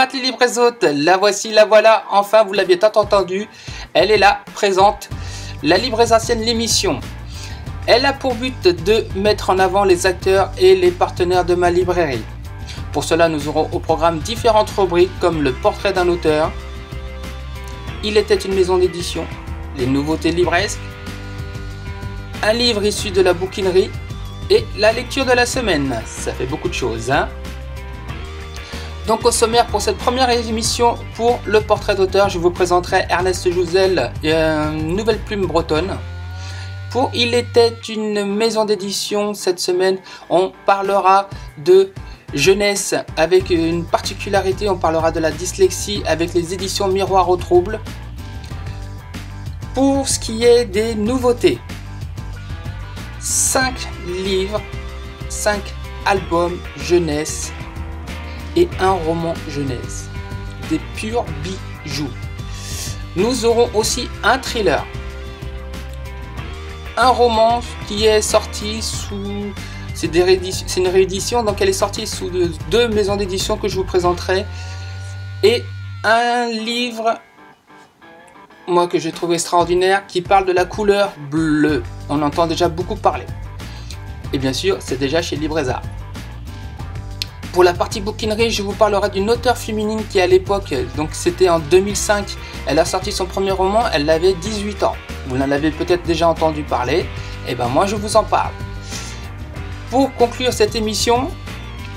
Frateli Livrezote, la voici, la voilà, enfin vous l'aviez tant entendu, elle est là, présente, la Livrezancienne, l'émission. Elle a pour but de mettre en avant les acteurs et les partenaires de ma librairie. Pour cela, nous aurons au programme différentes rubriques comme le portrait d'un auteur, il était une maison d'édition, les nouveautés livresques, un livre issu de la bouquinerie et la lecture de la semaine. Ça fait beaucoup de choses, hein? Donc au sommaire pour cette première émission pour le portrait d'auteur, je vous présenterai Ernest Jouzel, une nouvelle plume bretonne. Pour Il était une maison d'édition, cette semaine, on parlera de jeunesse avec une particularité, on parlera de la dyslexie avec les éditions Miroir au trouble. Pour ce qui est des nouveautés, 5 livres, 5 albums jeunesse et un roman jeunesse, des purs bijoux. Nous aurons aussi un thriller, un roman qui est sorti sous, c'est une réédition, donc elle est sortie sous deux maisons d'édition que je vous présenterai, et un livre, moi que j'ai trouvé extraordinaire, qui parle de la couleur bleue. On entend déjà beaucoup parler. Et bien sûr, c'est déjà chez Libreza. Pour la partie bouquinerie, je vous parlerai d'une auteure féminine qui à l'époque, donc c'était en 2005, elle a sorti son premier roman, elle avait 18 ans. Vous en avez peut-être déjà entendu parler, et ben moi je vous en parle. Pour conclure cette émission,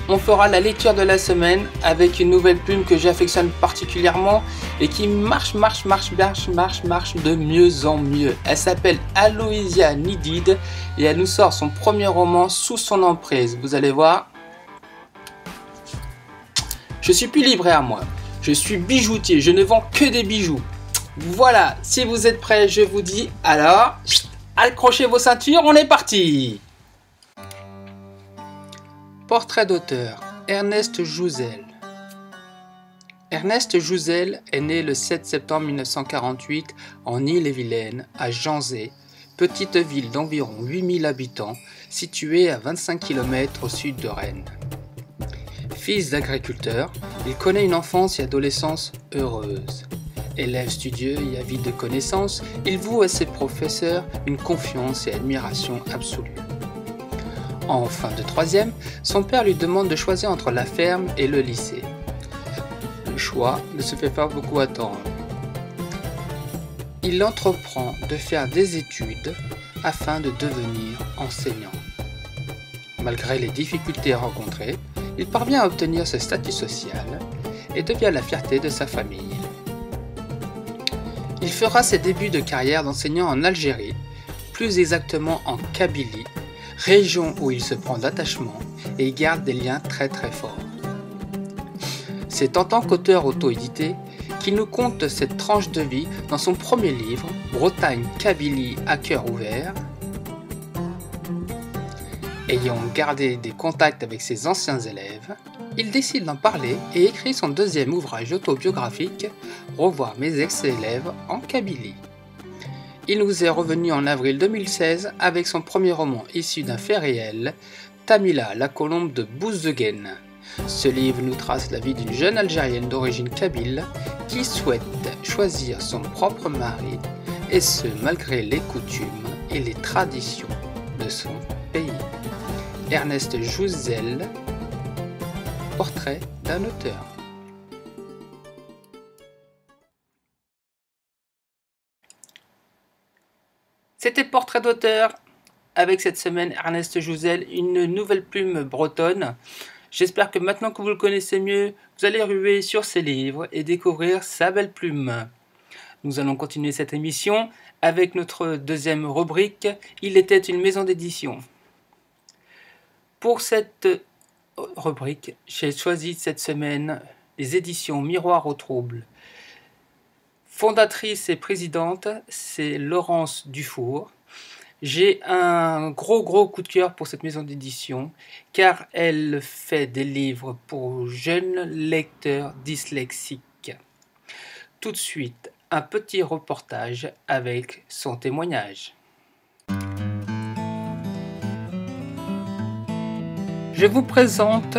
on fera la lecture de la semaine avec une nouvelle plume que j'affectionne particulièrement et qui marche de mieux en mieux. Elle s'appelle Aloysia Nidid et elle nous sort son premier roman Sous son emprise. Vous allez voir, je suis plus libraire moi, je suis bijoutier, je ne vends que des bijoux. Voilà, si vous êtes prêts, je vous dis alors, accrochez vos ceintures, on est parti! Portrait d'auteur, Ernest Jouzel. Ernest Jouzel est né le 7 septembre 1948 en Ille-et-Vilaine, à Janzé, petite ville d'environ 8000 habitants, située à 25 km au sud de Rennes. Fils d'agriculteur, il connaît une enfance et adolescence heureuse. Élève studieux et avide de connaissances, il voue à ses professeurs une confiance et admiration absolue. En fin de troisième, son père lui demande de choisir entre la ferme et le lycée. Le choix ne se fait pas beaucoup attendre. Il entreprend de faire des études afin de devenir enseignant. Malgré les difficultés rencontrées, il parvient à obtenir ce statut social et devient la fierté de sa famille. Il fera ses débuts de carrière d'enseignant en Algérie, plus exactement en Kabylie, région où il se prend d'attachement et garde des liens très forts. C'est en tant qu'auteur auto-édité qu'il nous conte cette tranche de vie dans son premier livre, Bretagne-Kabylie à cœur ouvert. Ayant gardé des contacts avec ses anciens élèves, il décide d'en parler et écrit son deuxième ouvrage autobiographique, Revoir mes ex-élèves en Kabylie. Il nous est revenu en avril 2016 avec son premier roman issu d'un fait réel, Tamila, la colombe de Bouzeguen. Ce livre nous trace la vie d'une jeune Algérienne d'origine kabyle qui souhaite choisir son propre mari, et ce malgré les coutumes et les traditions de son pays. Ernest Jouzel, portrait d'un auteur. C'était Portrait d'auteur avec cette semaine Ernest Jouzel, une nouvelle plume bretonne. J'espère que maintenant que vous le connaissez mieux, vous allez ruer sur ses livres et découvrir sa belle plume. Nous allons continuer cette émission avec notre deuxième rubrique, Il était une maison d'édition. Pour cette rubrique, j'ai choisi cette semaine les éditions Miroir au trouble. Fondatrice et présidente, c'est Laurence Dufour. J'ai un gros coup de cœur pour cette maison d'édition car elle fait des livres pour jeunes lecteurs dyslexiques. Tout de suite, un petit reportage avec son témoignage. Je vous présente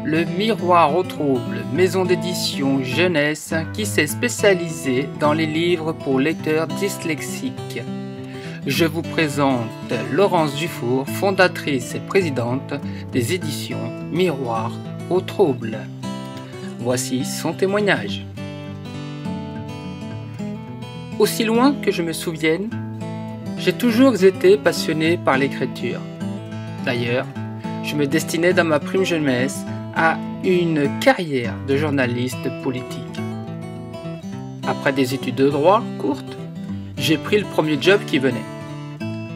Le Miroir au Trouble, maison d'édition jeunesse qui s'est spécialisée dans les livres pour lecteurs dyslexiques. Je vous présente Laurence Dufour, fondatrice et présidente des éditions Miroir au Trouble. Voici son témoignage. Aussi loin que je me souvienne, j'ai toujours été passionné par l'écriture. D'ailleurs, je me destinais dans ma prime jeunesse à une carrière de journaliste politique. Après des études de droit courtes, j'ai pris le premier job qui venait.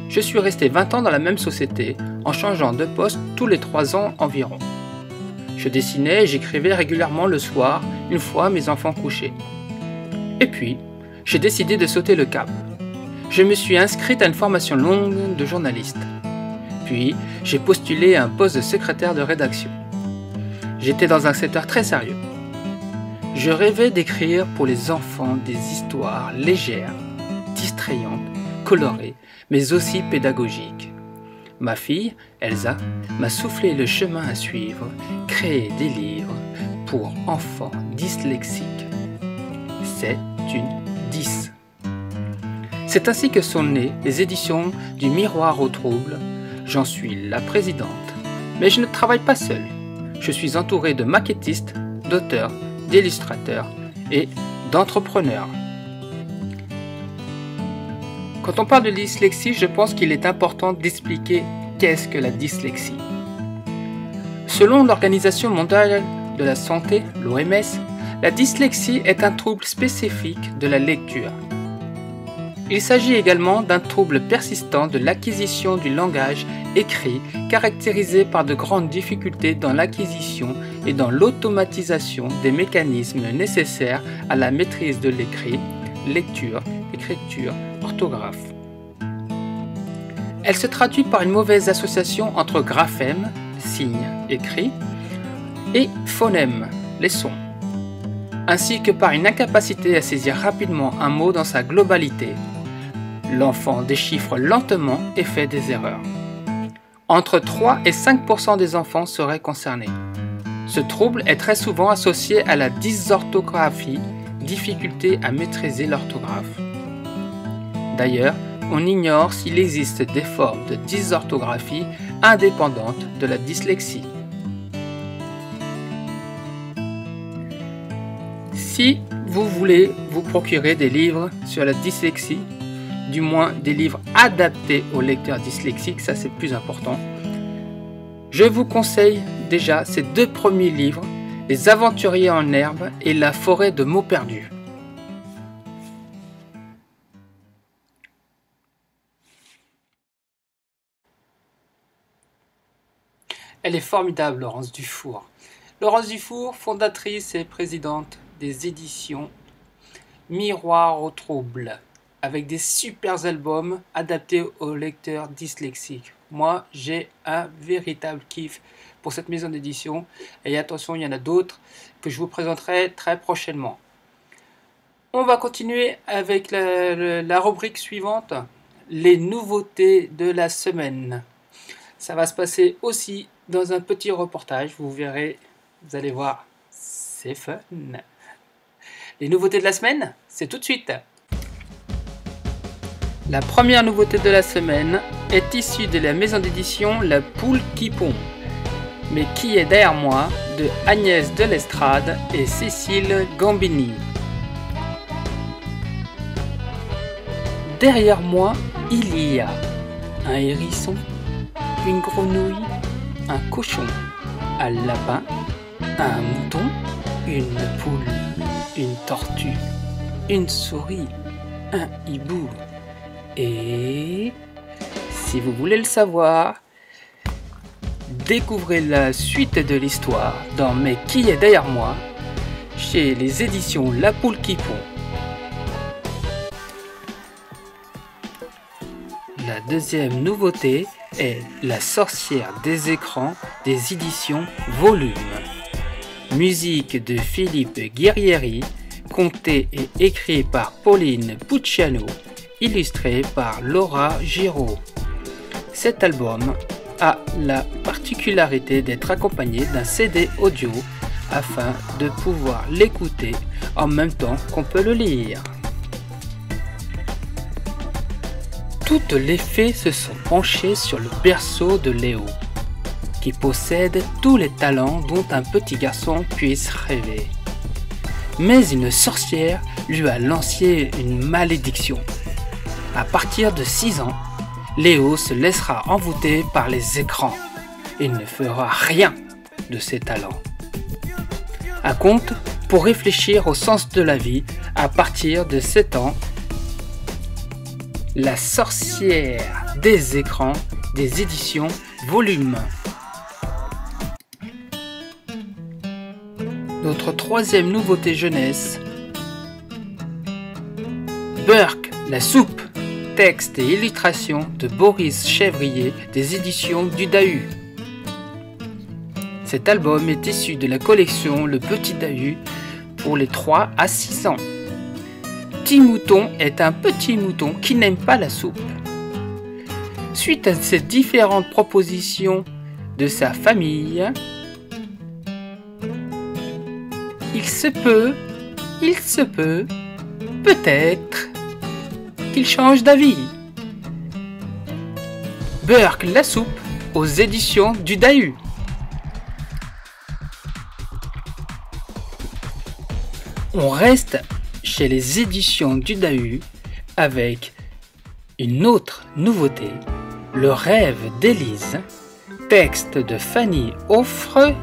Je suis resté 20 ans dans la même société, en changeant de poste tous les 3 ans environ. Je dessinais et j'écrivais régulièrement le soir, une fois mes enfants couchés. Et puis, j'ai décidé de sauter le cap. Je me suis inscrite à une formation longue de journaliste. Puis, j'ai postulé à un poste de secrétaire de rédaction. J'étais dans un secteur très sérieux. Je rêvais d'écrire pour les enfants des histoires légères, distrayantes, colorées, mais aussi pédagogiques. Ma fille, Elsa, m'a soufflé le chemin à suivre, créer des livres pour enfants dyslexiques. C'est une 10. C'est ainsi que sont nées les éditions du Miroir au Trouble. J'en suis la présidente, mais je ne travaille pas seule. Je suis entouré de maquettistes, d'auteurs, d'illustrateurs et d'entrepreneurs. Quand on parle de dyslexie, je pense qu'il est important d'expliquer qu'est-ce que la dyslexie. Selon l'Organisation mondiale de la santé, l'OMS, la dyslexie est un trouble spécifique de la lecture. Il s'agit également d'un trouble persistant de l'acquisition du langage écrit caractérisé par de grandes difficultés dans l'acquisition et dans l'automatisation des mécanismes nécessaires à la maîtrise de l'écrit, lecture, écriture, orthographe. Elle se traduit par une mauvaise association entre graphèmes, signes écrits, et phonèmes, les sons, ainsi que par une incapacité à saisir rapidement un mot dans sa globalité. L'enfant déchiffre lentement et fait des erreurs. Entre 3 et 5% des enfants seraient concernés. Ce trouble est très souvent associé à la dysorthographie, difficulté à maîtriser l'orthographe. D'ailleurs, on ignore s'il existe des formes de dysorthographie indépendantes de la dyslexie. Si vous voulez vous procurer des livres sur la dyslexie, du moins des livres adaptés aux lecteurs dyslexiques, ça c'est plus important, je vous conseille déjà ces 2 premiers livres, Les Aventuriers en herbe et La forêt de mots perdus. Elle est formidable, Laurence Dufour. Laurence Dufour, fondatrice et présidente des éditions Miroir au Trouble, avec des super albums adaptés aux lecteurs dyslexiques. Moi, j'ai un véritable kiff pour cette maison d'édition. Et attention, il y en a d'autres que je vous présenterai très prochainement. On va continuer avec la rubrique suivante, les nouveautés de la semaine. Ça va se passer aussi dans un petit reportage, vous verrez, vous allez voir, c'est fun. Les nouveautés de la semaine, c'est tout de suite. La première nouveauté de la semaine est issue de la maison d'édition La Poule qui pond. Mais qui est derrière moi de Agnès Delestrade et Cécile Gambini. Derrière moi, il y a un hérisson, une grenouille, un cochon, un lapin, un mouton, une poule, une tortue, une souris, un hibou. Et si vous voulez le savoir, découvrez la suite de l'histoire dans Mais qui est derrière moi chez les éditions La Poule qui pond. La deuxième nouveauté est La sorcière des écrans des éditions Volume. Musique de Philippe Guerrieri, conté et écrit par Pauline Pucciano, illustré par Laura Giraud. Cet album a la particularité d'être accompagné d'un CD audio afin de pouvoir l'écouter en même temps qu'on peut le lire. Toutes les fées se sont penchées sur le berceau de Léo, qui possède tous les talents dont un petit garçon puisse rêver. Mais une sorcière lui a lancé une malédiction. À partir de 6 ans, Léo se laissera envoûter par les écrans et ne fera rien de ses talents. Un conte pour réfléchir au sens de la vie à partir de 7 ans. La sorcière des écrans des éditions Volume. Notre troisième nouveauté jeunesse, Burk, la soupe, texte et illustration de Boris Chevrier des éditions du Dahu. Cet album est issu de la collection Le Petit Dahu pour les 3 à 6 ans. Petit Mouton est un petit mouton qui n'aime pas la soupe. Suite à ces différentes propositions de sa famille, il se peut, peut-être qu'il change d'avis. Burk la soupe aux éditions du Dahu. On reste chez les éditions du Dahu avec une autre nouveauté, Le rêve d'Élise, texte de Fanny Offre,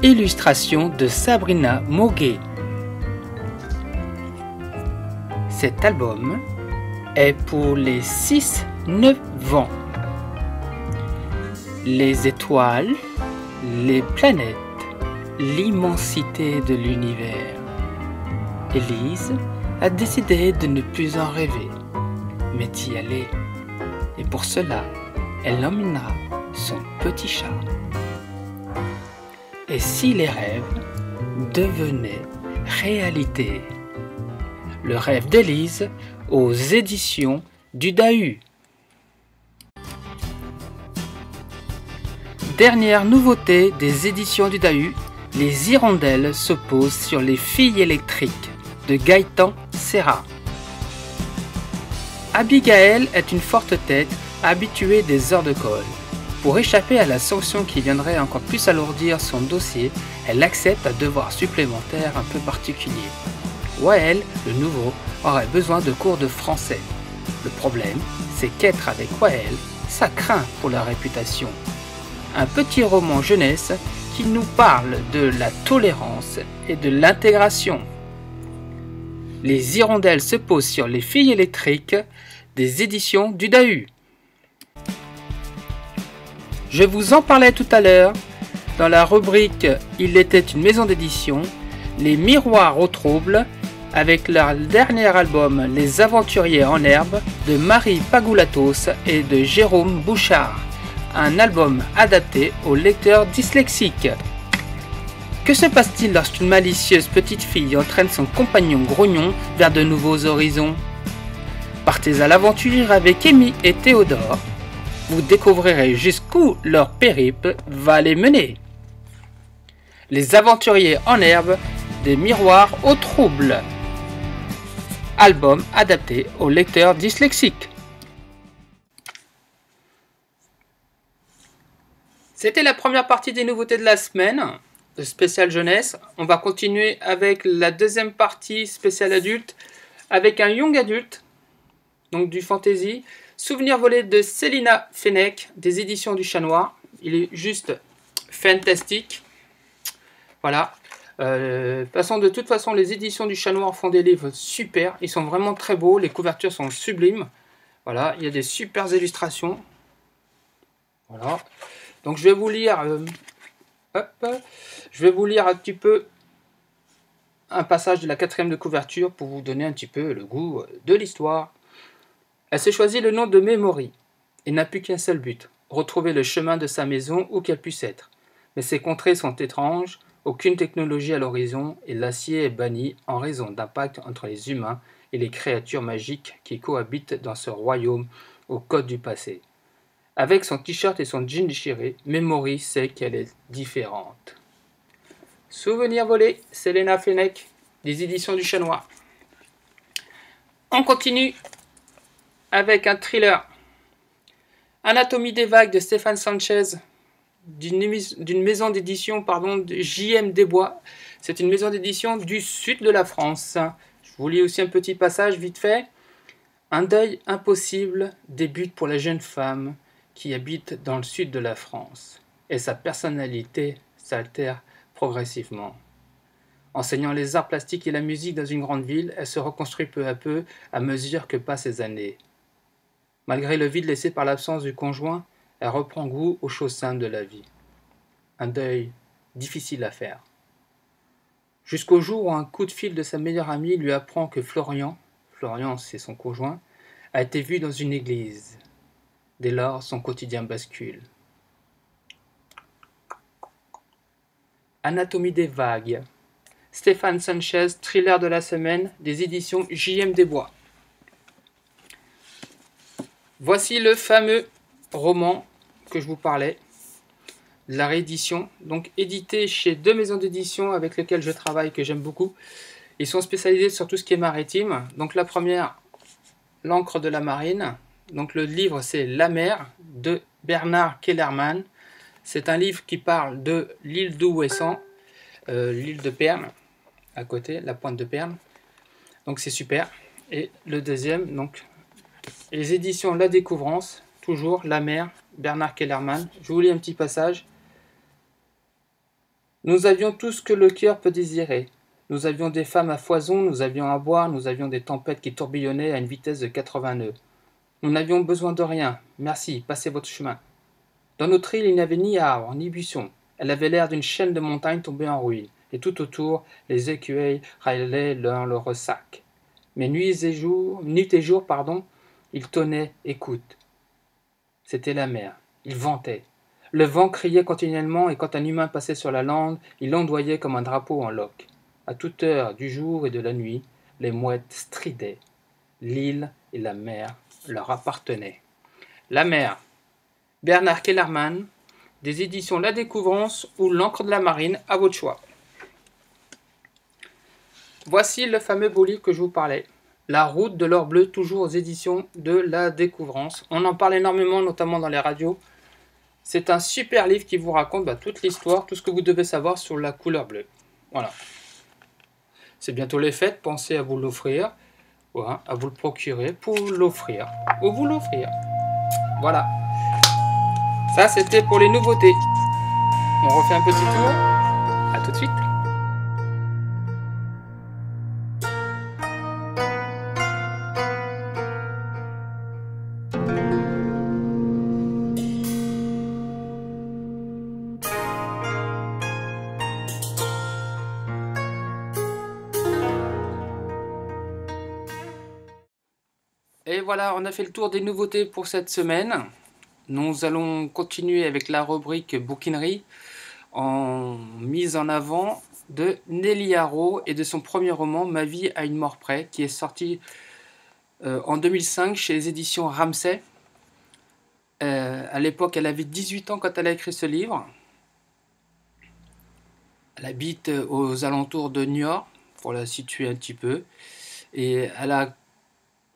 illustration de Sabrina Moguet. Cet album est pour les 6-9 ans. Les étoiles, les planètes, l'immensité de l'univers. Élise a décidé de ne plus en rêver, mais d'y aller. Et pour cela, elle emmènera son petit chat. Et si les rêves devenaient réalité? Le rêve d'Élise aux éditions du Dahu. Dernière nouveauté des éditions du Dahu, les hirondelles se posent sur les filles électriques de Gaëtan Serra. Abigail est une forte tête habituée des heures de colle. Pour échapper à la sanction qui viendrait encore plus alourdir son dossier, elle accepte un devoir supplémentaire un peu particulier. Wael, le nouveau, aurait besoin de cours de français. Le problème, c'est qu'être avec Wael, ça craint pour la réputation. Un petit roman jeunesse qui nous parle de la tolérance et de l'intégration. Les hirondelles se posent sur les filles électriques des éditions du Dahu. Je vous en parlais tout à l'heure dans la rubrique Il était une maison d'édition, les miroirs au trouble, avec leur dernier album Les Aventuriers en herbe de Marie Pagoulatos et de Jérôme Bouchard, un album adapté aux lecteurs dyslexiques. Que se passe-t-il lorsqu'une malicieuse petite fille entraîne son compagnon grognon vers de nouveaux horizons? Partez à l'aventure avec Amy et Théodore. Vous découvrirez jusqu'où leur périple va les mener. Les Aventuriers en herbe, des miroirs au trouble. Album adapté aux lecteurs dyslexiques. C'était la première partie des nouveautés de la semaine, de spécial jeunesse. On va continuer avec la deuxième partie spéciale adulte, avec un young adulte, donc du fantasy. Souvenir volé de Célina Fennec, des éditions du Chat Noir. Il est juste fantastique. Voilà. De toute façon, les éditions du Chat Noir font des livres super. Ils sont vraiment très beaux. Les couvertures sont sublimes. Voilà. Il y a des super illustrations. Voilà. Donc je vais vous lire. Je vais vous lire un petit peu un passage de la 4e de couverture pour vous donner un petit peu le goût de l'histoire. Elle s'est choisi le nom de Memory et n'a plus qu'un seul but, retrouver le chemin de sa maison où qu'elle puisse être. Mais ces contrées sont étranges, aucune technologie à l'horizon et l'acier est banni en raison d'impact entre les humains et les créatures magiques qui cohabitent dans ce royaume au code du passé. Avec son t-shirt et son jean déchiré, Memory sait qu'elle est différente. Souvenir volé, Selena Fenech, des éditions du Chat Noir. On continue avec un thriller. Anatomie des vagues de Stéphane Sanchez, d'une maison d'édition de J.M. Desbois. C'est une maison d'édition du sud de la France. Je vous lis aussi un petit passage vite fait. Un deuil impossible débute pour la jeune femme qui habite dans le sud de la France, et sa personnalité s'altère progressivement. Enseignant les arts plastiques et la musique dans une grande ville, elle se reconstruit peu à peu à mesure que passent les années. Malgré le vide laissé par l'absence du conjoint, elle reprend goût aux choses simples de la vie. Un deuil difficile à faire. Jusqu'au jour où un coup de fil de sa meilleure amie lui apprend que Florian c'est son conjoint, a été vu dans une église. Dès lors, son quotidien bascule. Anatomie des vagues. Stéphane Sanchez, thriller de la semaine, des éditions J.M. Desbois. Voici le fameux roman que je vous parlais, la réédition, donc édité chez deux maisons d'édition avec lesquelles je travaille, que j'aime beaucoup. Ils sont spécialisés sur tout ce qui est maritime. Donc la première, L'encre de la marine. Donc le livre, c'est La mer de Bernard Kellermann. C'est un livre qui parle de l'île d'Ouessant, l'île de Pernes, à côté, la pointe de Pernes. Donc c'est super. Et le deuxième, donc les éditions La Découvrance, toujours La mer, Bernard Kellermann. Je vous lis un petit passage. Nous avions tout ce que le cœur peut désirer. Nous avions des femmes à foison, nous avions à boire, nous avions des tempêtes qui tourbillonnaient à une vitesse de 80 nœuds. Nous n'avions besoin de rien. Merci, passez votre chemin. Dans notre île, il n'y avait ni arbre, ni buisson. Elle avait l'air d'une chaîne de montagnes tombée en ruine, et tout autour, les écueils râlaient dans le ressac. Mais nuit et jour, il tonnait, écoute. C'était la mer. Il ventait. Le vent criait continuellement, et quand un humain passait sur la lande, il ondoyait comme un drapeau en loques. À toute heure du jour et de la nuit, les mouettes stridaient. L'île et la mer leur appartenaient. La mer. Bernard Kellermann, des éditions La Découvrance ou L'encre de la marine, à votre choix. Voici le fameux beau livre que je vous parlais. La route de l'or bleu, toujours aux éditions de La Découvrance. On en parle énormément, notamment dans les radios. C'est un super livre qui vous raconte toute l'histoire, tout ce que vous devez savoir sur la couleur bleue. Voilà. C'est bientôt les fêtes, pensez à vous l'offrir, à vous le procurer pour l'offrir, ou vous l'offrir. Voilà. Ça, c'était pour les nouveautés. On refait un petit tour. À tout de suite. Et voilà, on a fait le tour des nouveautés pour cette semaine. Nous allons continuer avec la rubrique bouquinerie en mise en avant de Nelly Haro et de son premier roman Ma vie à une mort près, qui est sorti en 2005 chez les éditions Ramsay. À l'époque, elle avait 18 ans quand elle a écrit ce livre. Elle habite aux alentours de Niort, pour la situer un petit peu. Et elle a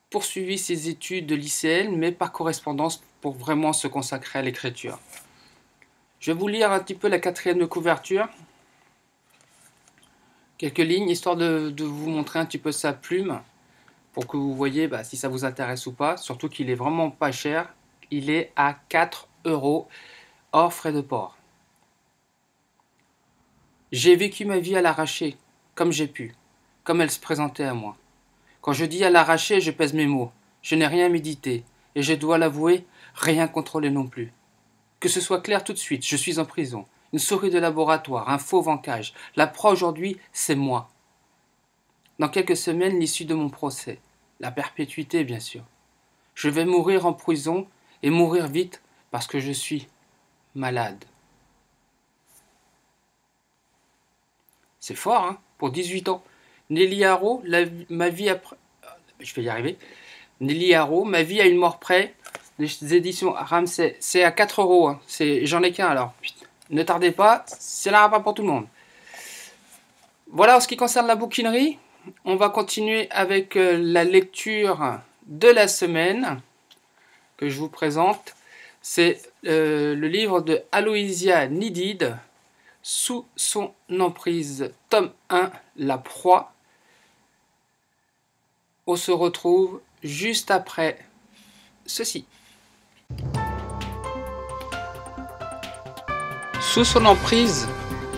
poursuivi ses études de lycéenne, mais par correspondance pour vraiment se consacrer à l'écriture. Je vais vous lire un petit peu la quatrième de couverture. Quelques lignes, histoire de vous montrer un petit peu sa plume, pour que vous voyez si ça vous intéresse ou pas. Surtout qu'il est vraiment pas cher. Il est à 4 € hors frais de port. J'ai vécu ma vie à l'arraché, comme j'ai pu, comme elle se présentait à moi. Quand je dis à l'arraché, je pèse mes mots. Je n'ai rien médité, et je dois l'avouer, rien contrôlé non plus. Que ce soit clair tout de suite, je suis en prison. Une souris de laboratoire, un fauve en cage. La proie aujourd'hui, c'est moi. Dans quelques semaines, l'issue de mon procès. La perpétuité, bien sûr. Je vais mourir en prison, et mourir vite, parce que je suis malade. C'est fort, hein, pour 18 ans. Nelly Haro, ma vie après... Je vais y arriver. Nelly Haro, Ma vie à une mort près, des éditions Ramsay. C'est à 4 €. Hein. J'en ai qu'un alors. Ne tardez pas, c'est là pas pour tout le monde. Voilà en ce qui concerne la bouquinerie. On va continuer avec la lecture de la semaine que je vous présente. C'est le livre de Aloysia Nidid, Sous son emprise, tome 1, La proie. On se retrouve juste après ceci. Sous son emprise,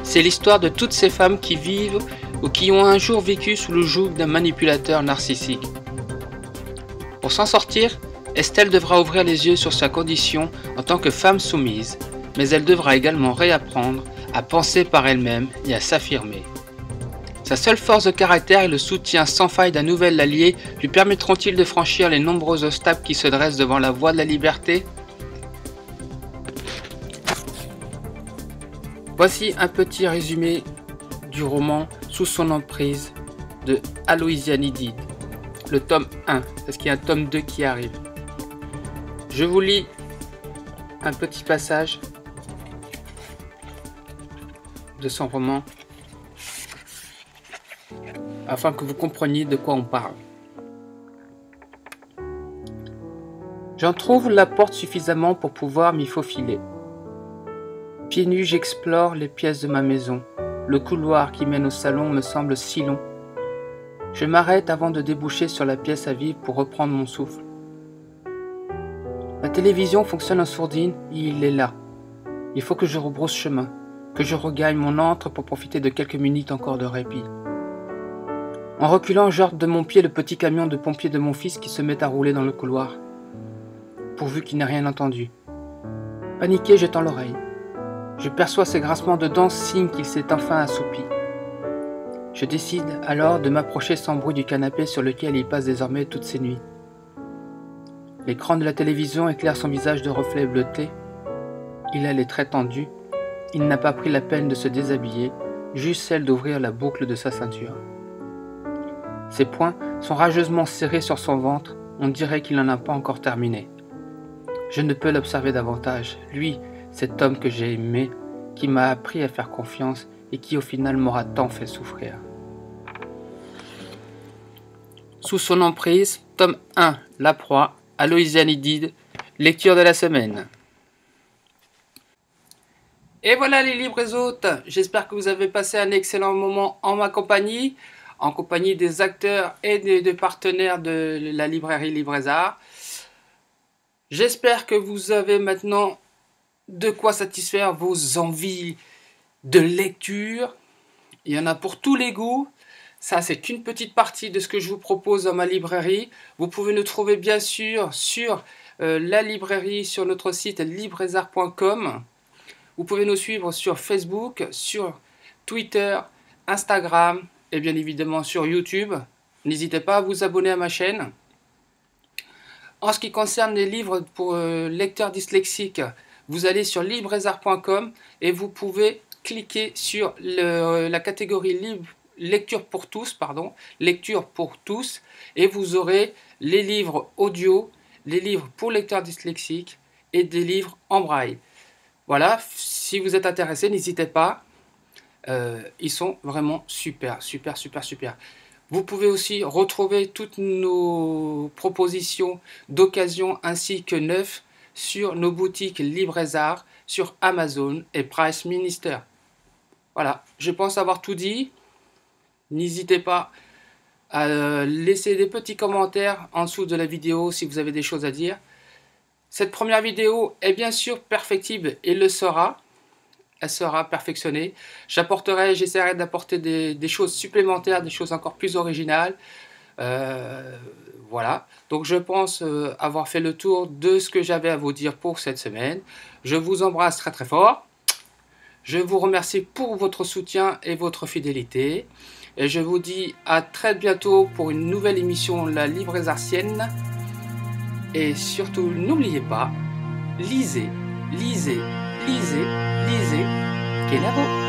c'est l'histoire de toutes ces femmes qui vivent ou qui ont un jour vécu sous le joug d'un manipulateur narcissique. Pour s'en sortir, Estelle devra ouvrir les yeux sur sa condition en tant que femme soumise, mais elle devra également réapprendre à penser par elle-même et à s'affirmer. Sa seule force de caractère et le soutien sans faille d'un nouvel allié lui permettront-ils de franchir les nombreux obstacles qui se dressent devant la voie de la liberté? Voici un petit résumé du roman Sous son emprise de Aloysia Nidid, le tome 1, parce qu'il y a un tome 2 qui arrive. Je vous lis un petit passage de son roman afin que vous compreniez de quoi on parle. J'en trouve la porte suffisamment pour pouvoir m'y faufiler. Pieds nus, j'explore les pièces de ma maison. Le couloir qui mène au salon me semble si long. Je m'arrête avant de déboucher sur la pièce à vivre pour reprendre mon souffle. La télévision fonctionne en sourdine et il est là. Il faut que je rebrousse chemin, que je regagne mon antre pour profiter de quelques minutes encore de répit. En reculant, j'ordre de mon pied le petit camion de pompier de mon fils qui se met à rouler dans le couloir, pourvu qu'il n'ait rien entendu. Paniqué, je tends l'oreille. Je perçois ses grincements de dents, signe qu'il s'est enfin assoupi. Je décide alors de m'approcher sans bruit du canapé sur lequel il passe désormais toutes ses nuits. L'écran de la télévision éclaire son visage de reflets bleutés. Il a les traits tendus. Il n'a pas pris la peine de se déshabiller, juste celle d'ouvrir la boucle de sa ceinture. Ses poings sont rageusement serrés sur son ventre. On dirait qu'il n'en a pas encore terminé. Je ne peux l'observer davantage. Lui, cet homme que j'ai aimé, qui m'a appris à faire confiance et qui au final m'aura tant fait souffrir. Sous son emprise, tome 1, La proie, Aloysia Nidid, lecture de la semaine. Et voilà les libres hôtes, j'espère que vous avez passé un excellent moment en ma compagnie, en compagnie des acteurs et des partenaires de la librairie Librésard. J'espère que vous avez maintenant de quoi satisfaire vos envies de lecture. Il y en a pour tous les goûts. Ça, c'est qu'une petite partie de ce que je vous propose dans ma librairie. Vous pouvez nous trouver bien sûr sur la librairie, sur notre site librésard.com. Vous pouvez nous suivre sur Facebook, sur Twitter, Instagram et bien évidemment sur YouTube. N'hésitez pas à vous abonner à ma chaîne. En ce qui concerne les livres pour lecteurs dyslexiques, vous allez sur librésard.com et vous pouvez cliquer sur la catégorie lecture pour tous, et vous aurez les livres audio, les livres pour lecteurs dyslexiques et des livres en braille. Voilà, si vous êtes intéressé, n'hésitez pas, ils sont vraiment super. Vous pouvez aussi retrouver toutes nos propositions d'occasion ainsi que neuves sur nos boutiques Librésard, sur Amazon et Price Minister. Voilà, je pense avoir tout dit. N'hésitez pas à laisser des petits commentaires en dessous de la vidéo si vous avez des choses à dire. Cette première vidéo est bien sûr perfectible et le sera. Elle sera perfectionnée. J'essaierai d'apporter des choses supplémentaires, des choses encore plus originales. Voilà, donc je pense avoir fait le tour de ce que j'avais à vous dire pour cette semaine. Je vous embrasse très très fort. Je vous remercie pour votre soutien et votre fidélité. Et je vous dis à très bientôt pour une nouvelle émission La Librésardienne. Et surtout, n'oubliez pas, lisez, lisez, lisez, lisez, Kenavo.